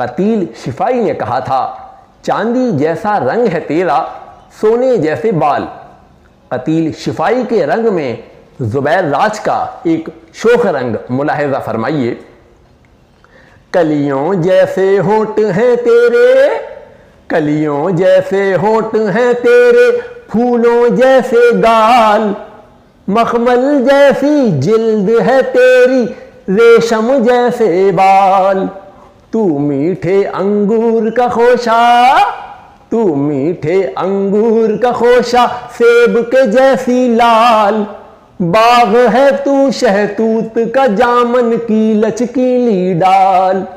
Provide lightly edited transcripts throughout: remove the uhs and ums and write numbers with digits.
कतील शिफाई ने कहा था, चांदी जैसा रंग है तेरा, सोने जैसे बाल। कतील शिफाई के रंग में जुबैर राज का एक शोख रंग मुलाहिजा फरमाइए। कलियों जैसे होठ हैं तेरे, कलियों जैसे होठ हैं तेरे, फूलों जैसे गाल। मखमल जैसी जिल्द है तेरी, रेशम जैसे बाल। तू मीठे अंगूर का खोशा, तू मीठे अंगूर का खोशा, सेब के जैसी लाल। बाग है तू शहतूत का, जामन की लचकीली डाल।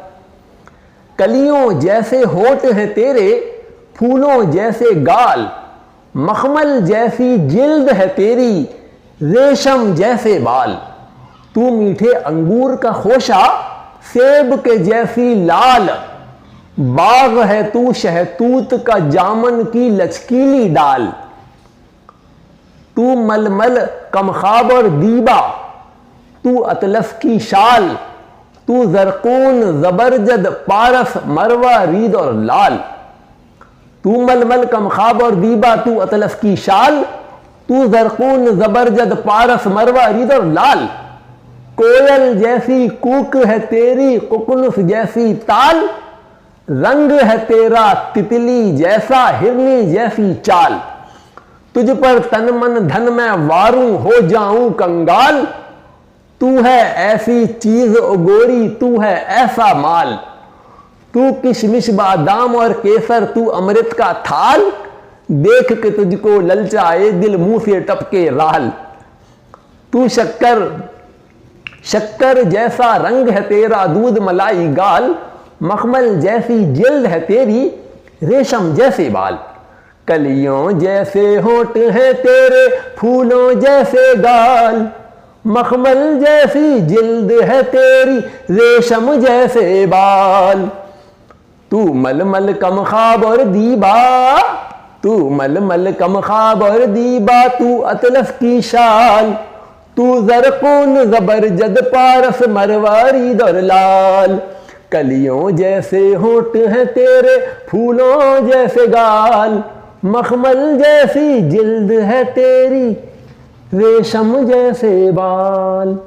कलियों जैसे होठ हैं तेरे, फूलों जैसे गाल। मखमल जैसी जिल्द है तेरी, रेशम जैसे बाल। तू मीठे अंगूर का खोशा, सेब के जैसी लाल। बाग है तू शहतूत का, जामन की लचकीली डाल। तू मलमल कमखाब और दीबा, तू अतलफ की शाल। तू जरकून जबरजद पारस मरवा रीद और लाल। तू मलमल कमखाब और दीबा, तू अतलफ की शाल। तू जरकून जबरजद पारस मरवा रीद और लाल। कोयल जैसी कूक है तेरी, कुकनुस जैसी ताल। रंग है तेरा तितली जैसा, हिरनी जैसी चाल। तुझ पर तन मन धन मैं वारूं, हो जाऊं कंगाल। तू है ऐसी चीज ओ गोरी, तू है ऐसा माल। तू किशमिश बादाम और केसर, तू अमृत का थाल। देख के तुझको ललचाए दिल, मुंह से टपके राल। तू शक्कर, शक्कर जैसा रंग है तेरा, दूध मलाई गाल। मखमल जैसी जिल्द है तेरी, रेशम जैसे बाल। कलियों जैसे होठ हैं तेरे, फूलों जैसे गाल। मखमल जैसी जिल्द है तेरी, रेशम जैसे बाल। तू मलमल कमखाब और दीबा, तू मलमल कमखाब और दीबा। तू अतलफ की शाल। तू जरकून जबरजद पारस मरवारी दर लाल। कलियों जैसे होठ हैं तेरे, फूलों जैसे गाल। मखमल जैसी जिल्द है तेरी, रेशम जैसे बाल।